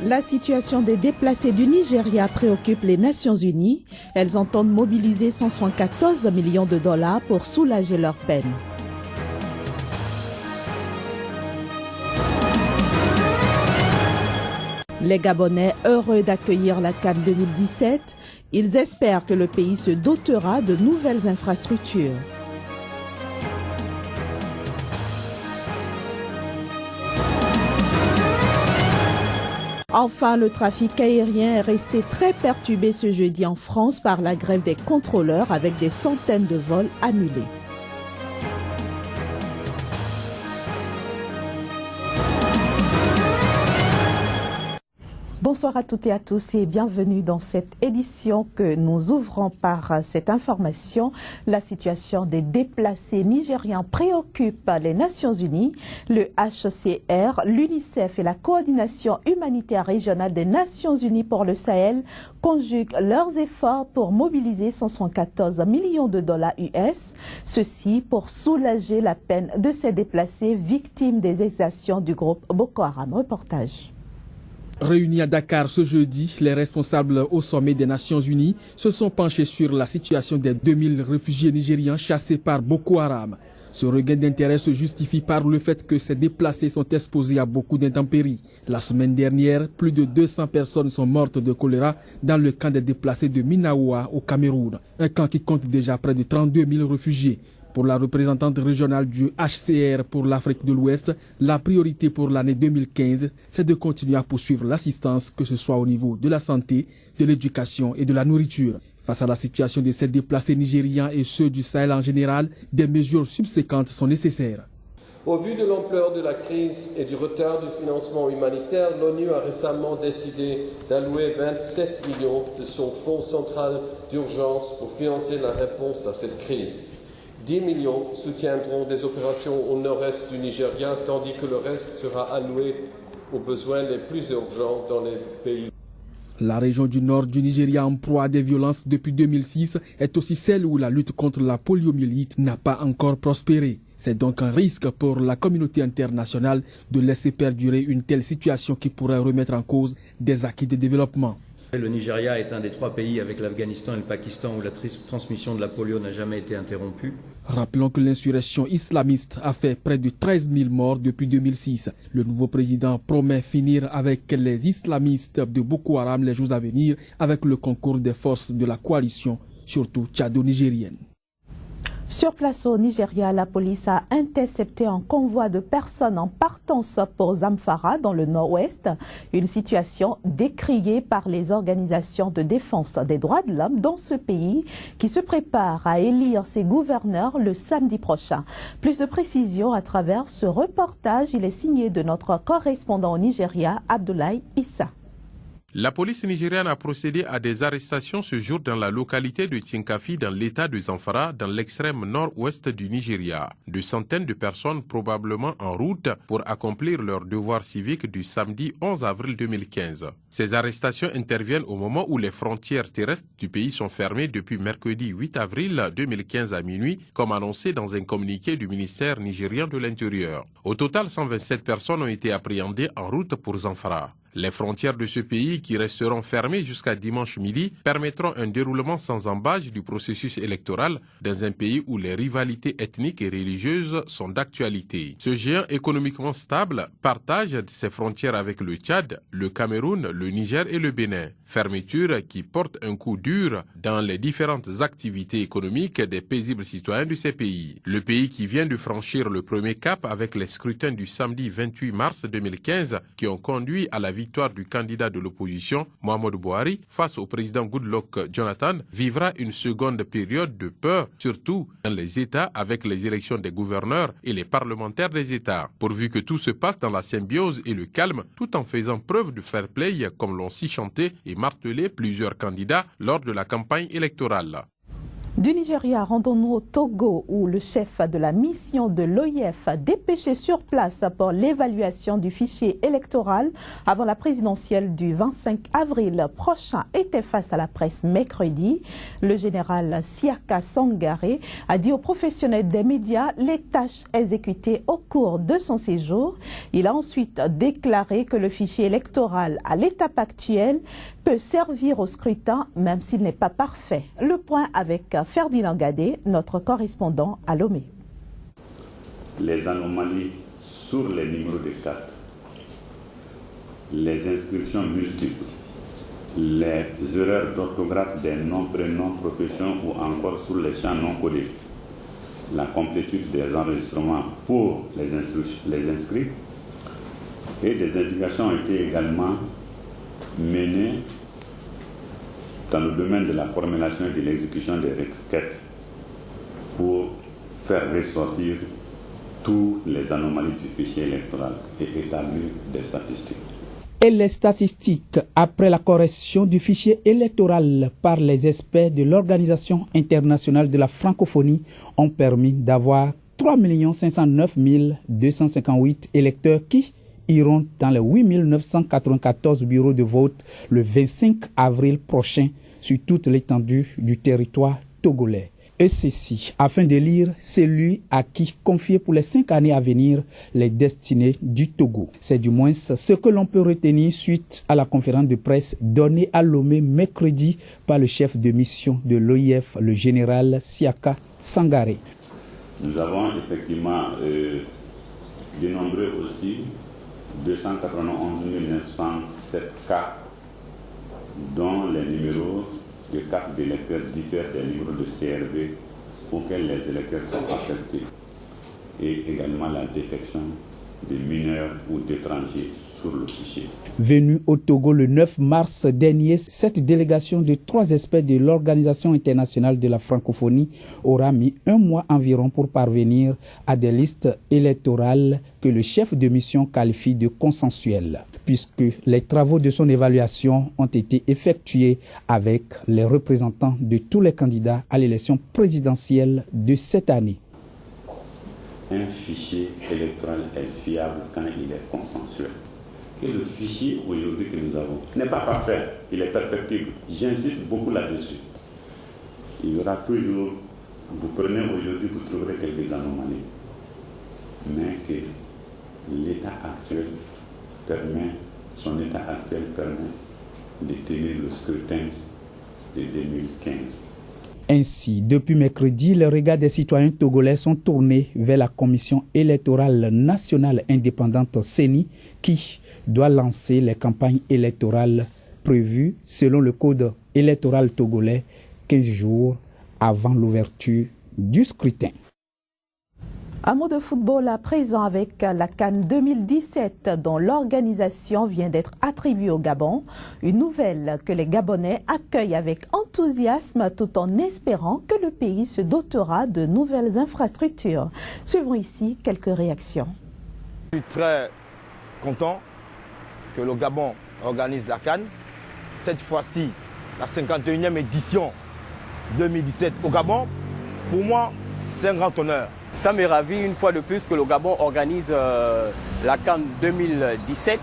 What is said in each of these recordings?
La situation des déplacés du Nigeria préoccupe les Nations Unies. Elles entendent mobiliser 174 millions de dollars pour soulager leur peine. Les Gabonais heureux d'accueillir la CAN 2017, ils espèrent que le pays se dotera de nouvelles infrastructures. Enfin, le trafic aérien est resté très perturbé ce jeudi en France par la grève des contrôleurs avec des centaines de vols annulés. Bonsoir à toutes et à tous et bienvenue dans cette édition que nous ouvrons par cette information. La situation des déplacés nigérians préoccupe les Nations Unies. Le HCR, l'UNICEF et la Coordination humanitaire régionale des Nations Unies pour le Sahel conjuguent leurs efforts pour mobiliser 174 millions de dollars US. Ceci pour soulager la peine de ces déplacés victimes des exactions du groupe Boko Haram. Reportage. Réunis à Dakar ce jeudi, les responsables au sommet des Nations Unies se sont penchés sur la situation des 2000 réfugiés nigérians chassés par Boko Haram. Ce regain d'intérêt se justifie par le fait que ces déplacés sont exposés à beaucoup d'intempéries. La semaine dernière, plus de 200 personnes sont mortes de choléra dans le camp des déplacés de Minaoua au Cameroun, un camp qui compte déjà près de 32 000 réfugiés. Pour la représentante régionale du HCR pour l'Afrique de l'Ouest, la priorité pour l'année 2015, c'est de continuer à poursuivre l'assistance, que ce soit au niveau de la santé, de l'éducation et de la nourriture. Face à la situation de ces déplacés nigérians et ceux du Sahel en général, des mesures subséquentes sont nécessaires. Au vu de l'ampleur de la crise et du retard du financement humanitaire, l'ONU a récemment décidé d'allouer 27 millions de son fonds central d'urgence pour financer la réponse à cette crise. 10 millions soutiendront des opérations au nord-est du Nigeria, tandis que le reste sera alloué aux besoins les plus urgents dans les pays. La région du nord du Nigeria, en proie à des violences depuis 2006, est aussi celle où la lutte contre la poliomyélite n'a pas encore prospéré. C'est donc un risque pour la communauté internationale de laisser perdurer une telle situation qui pourrait remettre en cause des acquis de développement. Le Nigeria est un des 3 pays avec l'Afghanistan et le Pakistan où la transmission de la polio n'a jamais été interrompue. Rappelons que l'insurrection islamiste a fait près de 13 000 morts depuis 2006. Le nouveau président promet finir avec les islamistes de Boko Haram les jours à venir avec le concours des forces de la coalition, surtout tchado-nigérienne. Sur place au Nigeria, la police a intercepté un convoi de personnes en partance pour Zamfara dans le nord-ouest. Une situation décriée par les organisations de défense des droits de l'homme dans ce pays qui se prépare à élire ses gouverneurs le samedi prochain. Plus de précisions à travers ce reportage. Il est signé de notre correspondant au Nigeria, Abdoulaye Issa. La police nigériane a procédé à des arrestations ce jour dans la localité de Tinkafi dans l'état de Zamfara, dans l'extrême nord-ouest du Nigeria. De centaines de personnes probablement en route pour accomplir leur devoir civique du samedi 11 avril 2015. Ces arrestations interviennent au moment où les frontières terrestres du pays sont fermées depuis mercredi 8 avril 2015 à minuit, comme annoncé dans un communiqué du ministère nigérien de l'Intérieur. Au total, 127 personnes ont été appréhendées en route pour Zamfara. Les frontières de ce pays, qui resteront fermées jusqu'à dimanche midi, permettront un déroulement sans embâche du processus électoral dans un pays où les rivalités ethniques et religieuses sont d'actualité. Ce géant économiquement stable partage ses frontières avec le Tchad, le Cameroun, le Niger et le Bénin. Fermeture qui porte un coup dur dans les différentes activités économiques des paisibles citoyens de ces pays. Le pays qui vient de franchir le premier cap avec les scrutins du samedi 28 mars 2015 qui ont conduit à la victoire du candidat de l'opposition, Mohamed Bouhari, face au président Goodluck Jonathan, vivra une seconde période de peur, surtout dans les États avec les élections des gouverneurs et les parlementaires des États. Pourvu que tout se passe dans la symbiose et le calme, tout en faisant preuve de fair play, comme l'ont si chanté et martelé plusieurs candidats lors de la campagne électorale. Du Nigeria, rendons-nous au Togo où le chef de la mission de l'OIF dépêché sur place pour l'évaluation du fichier électoral avant la présidentielle du 25 avril prochain était face à la presse mercredi. Le général Siaka Sangaré a dit aux professionnels des médias les tâches exécutées au cours de son séjour. Il a ensuite déclaré que le fichier électoral à l'étape actuelle peut servir au scrutin même s'il n'est pas parfait. Le point avec Ferdinand Gadé, notre correspondant à Lomé. Les anomalies sur les numéros de carte, les inscriptions multiples, les erreurs d'orthographe des noms, prénoms, professions ou encore sur les champs non codés, la complétude des enregistrements pour les inscrits et des indications ont été également menées dans le domaine de la formulation et de l'exécution des requêtes pour faire ressortir toutes les anomalies du fichier électoral et établir des statistiques. Et les statistiques, après la correction du fichier électoral par les experts de l'Organisation internationale de la francophonie, ont permis d'avoir 3 509 258 électeurs qui iront dans les 8 994 bureaux de vote le 25 avril prochain sur toute l'étendue du territoire togolais. Et ceci afin d'élire celui à qui confier pour les 5 années à venir les destinées du Togo. C'est du moins ce que l'on peut retenir suite à la conférence de presse donnée à Lomé mercredi par le chef de mission de l'OIF, le général Siaka Sangaré. Nous avons effectivement dénombré aussi 291 907 cas dont les numéros de carte d'électeurs diffèrent des numéros de CRV auxquels les électeurs sont affectés et également la détection des mineurs ou d'étrangers sur le fichier. Venue au Togo le 9 mars dernier, cette délégation de 3 experts de l'Organisation internationale de la francophonie aura mis 1 mois environ pour parvenir à des listes électorales que le chef de mission qualifie de consensuelles, puisque les travaux de son évaluation ont été effectués avec les représentants de tous les candidats à l'élection présidentielle de cette année. Un fichier électoral est fiable quand il est consensuel. Et le fichier aujourd'hui que nous avons n'est pas parfait, il est perfectible. J'insiste beaucoup là-dessus. Il y aura toujours, vous prenez aujourd'hui, vous trouverez quelques anomalies. Mais que l'état actuel permet, son état actuel permet de tenir le scrutin de 2015. Ainsi, depuis mercredi, les regards des citoyens togolais sont tournés vers la Commission électorale nationale indépendante CENI qui doit lancer les campagnes électorales prévues selon le code électoral togolais 15 jours avant l'ouverture du scrutin. Un mot de football à présent avec la CAN 2017 dont l'organisation vient d'être attribuée au Gabon. Une nouvelle que les Gabonais accueillent avec enthousiasme tout en espérant que le pays se dotera de nouvelles infrastructures. Suivons ici quelques réactions. Je suis très content que le Gabon organise la CAN. Cette fois-ci, la 51e édition 2017 au Gabon. Pour moi, c'est un grand honneur. Ça me ravit une fois de plus que le Gabon organise la CAN 2017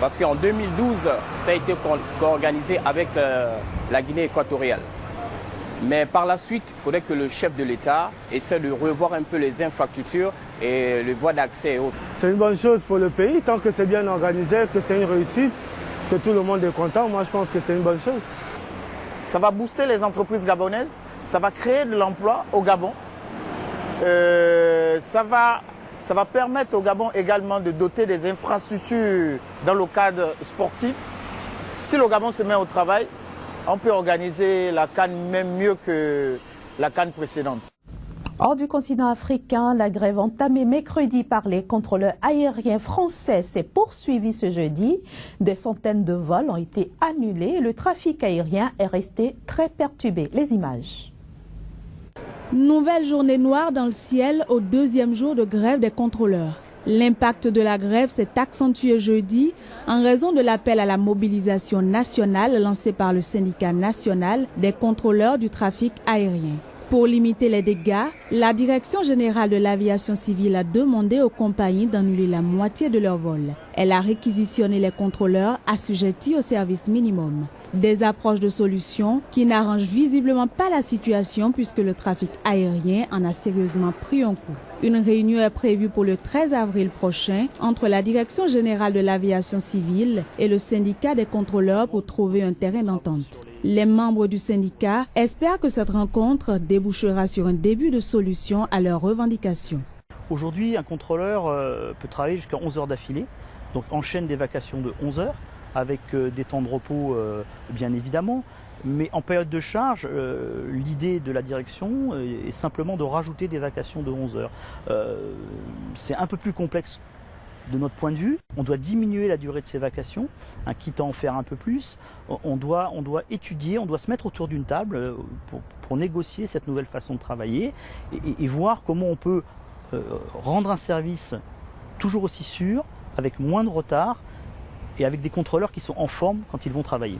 parce qu'en 2012, ça a été organisé avec la Guinée équatoriale. Mais par la suite, il faudrait que le chef de l'État essaie de revoir un peu les infrastructures et les voies d'accès et autres. C'est une bonne chose pour le pays, tant que c'est bien organisé, que c'est une réussite, que tout le monde est content. Moi, je pense que c'est une bonne chose. Ça va booster les entreprises gabonaises, ça va créer de l'emploi au Gabon. Ça va permettre au Gabon également de doter des infrastructures dans le cadre sportif. Si le Gabon se met au travail, on peut organiser la CAN même mieux que la CAN précédente. Hors du continent africain, la grève entamée mercredi par les contrôleurs aériens français s'est poursuivie ce jeudi. Des centaines de vols ont été annulés et le trafic aérien est resté très perturbé. Les images. Nouvelle journée noire dans le ciel au 2e jour de grève des contrôleurs. L'impact de la grève s'est accentué jeudi en raison de l'appel à la mobilisation nationale lancé par le syndicat national des contrôleurs du trafic aérien. Pour limiter les dégâts, la Direction générale de l'aviation civile a demandé aux compagnies d'annuler la moitié de leurs vols. Elle a réquisitionné les contrôleurs assujettis au service minimum. Des approches de solutions qui n'arrangent visiblement pas la situation puisque le trafic aérien en a sérieusement pris un coup. Une réunion est prévue pour le 13 avril prochain entre la Direction générale de l'aviation civile et le syndicat des contrôleurs pour trouver un terrain d'entente. Les membres du syndicat espèrent que cette rencontre débouchera sur un début de solution à leurs revendications. Aujourd'hui, un contrôleur peut travailler jusqu'à 11 heures d'affilée, donc enchaîne des vacations de 11 heures avec des temps de repos bien évidemment. Mais en période de charge, l'idée de la direction est simplement de rajouter des vacations de 11 heures. C'est un peu plus complexe de notre point de vue. On doit diminuer la durée de ces vacations, quitte à en faire un peu plus. On doit étudier, on doit se mettre autour d'une table pour négocier cette nouvelle façon de travailler et voir comment on peut rendre un service toujours aussi sûr, avec moins de retard et avec des contrôleurs qui sont en forme quand ils vont travailler.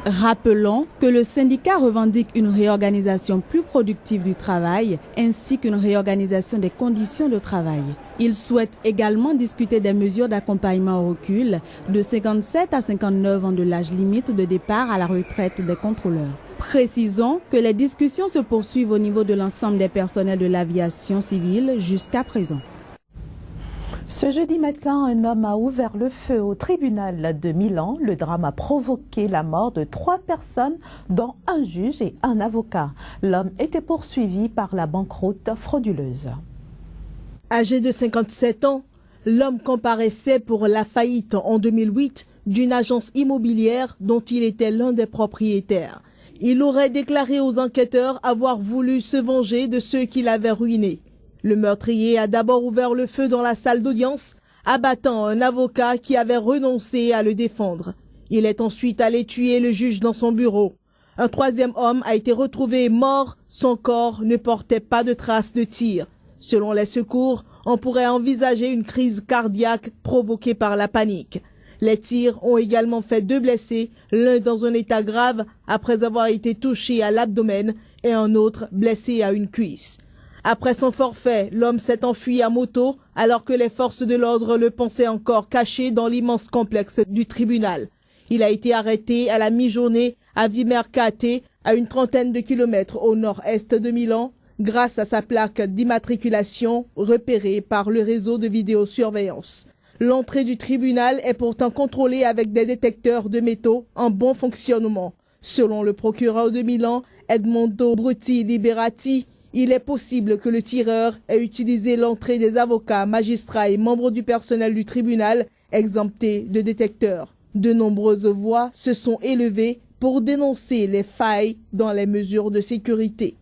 Rappelons que le syndicat revendique une réorganisation plus productive du travail ainsi qu'une réorganisation des conditions de travail. Il souhaite également discuter des mesures d'accompagnement au recul de 57 à 59 ans de l'âge limite de départ à la retraite des contrôleurs. Précisons que les discussions se poursuivent au niveau de l'ensemble des personnels de l'aviation civile jusqu'à présent. Ce jeudi matin, un homme a ouvert le feu au tribunal de Milan. Le drame a provoqué la mort de 3 personnes, dont un juge et un avocat. L'homme était poursuivi par la banqueroute frauduleuse. Âgé de 57 ans, l'homme comparaissait pour la faillite en 2008 d'une agence immobilière dont il était l'un des propriétaires. Il aurait déclaré aux enquêteurs avoir voulu se venger de ceux qui l'avaient ruiné. Le meurtrier a d'abord ouvert le feu dans la salle d'audience, abattant un avocat qui avait renoncé à le défendre. Il est ensuite allé tuer le juge dans son bureau. Un 3e homme a été retrouvé mort, son corps ne portait pas de traces de tir. Selon les secours, on pourrait envisager une crise cardiaque provoquée par la panique. Les tirs ont également fait 2 blessés, l'un dans un état grave après avoir été touché à l'abdomen et un autre blessé à une cuisse. Après son forfait, l'homme s'est enfui à moto alors que les forces de l'ordre le pensaient encore caché dans l'immense complexe du tribunal. Il a été arrêté à la mi-journée à Vimercate, à une trentaine de kilomètres au nord-est de Milan, grâce à sa plaque d'immatriculation repérée par le réseau de vidéosurveillance. L'entrée du tribunal est pourtant contrôlée avec des détecteurs de métaux en bon fonctionnement. Selon le procureur de Milan, Edmondo Brutti Liberati, il est possible que le tireur ait utilisé l'entrée des avocats, magistrats et membres du personnel du tribunal exemptés de détecteurs. De nombreuses voix se sont élevées pour dénoncer les failles dans les mesures de sécurité.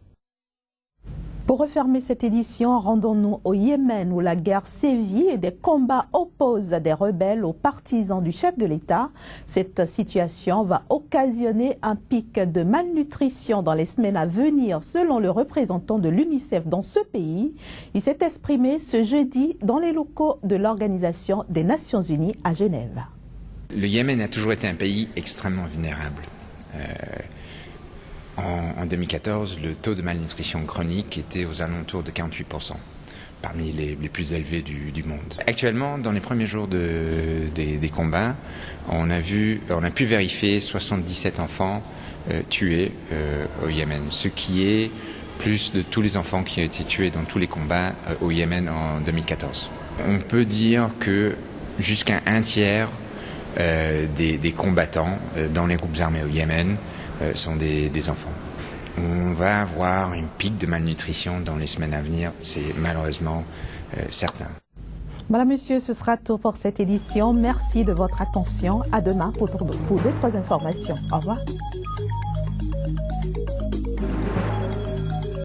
Pour refermer cette édition, rendons-nous au Yémen où la guerre sévit et des combats opposent des rebelles aux partisans du chef de l'État. Cette situation va occasionner un pic de malnutrition dans les semaines à venir, selon le représentant de l'UNICEF dans ce pays. Il s'est exprimé ce jeudi dans les locaux de l'Organisation des Nations Unies à Genève. Le Yémen a toujours été un pays extrêmement vulnérable. En 2014, le taux de malnutrition chronique était aux alentours de 48%, parmi les plus élevés du monde. Actuellement, dans les premiers jours des combats, on a pu vérifier 77 enfants tués au Yémen, ce qui est plus de tous les enfants qui ont été tués dans tous les combats au Yémen en 2014. On peut dire que jusqu'à 1/3 des combattants dans les groupes armés au Yémen sont des enfants. On va avoir une pic de malnutrition dans les semaines à venir, c'est malheureusement certain. Voilà, monsieur, ce sera tout pour cette édition. Merci de votre attention. À demain pour d'autres informations. Au revoir.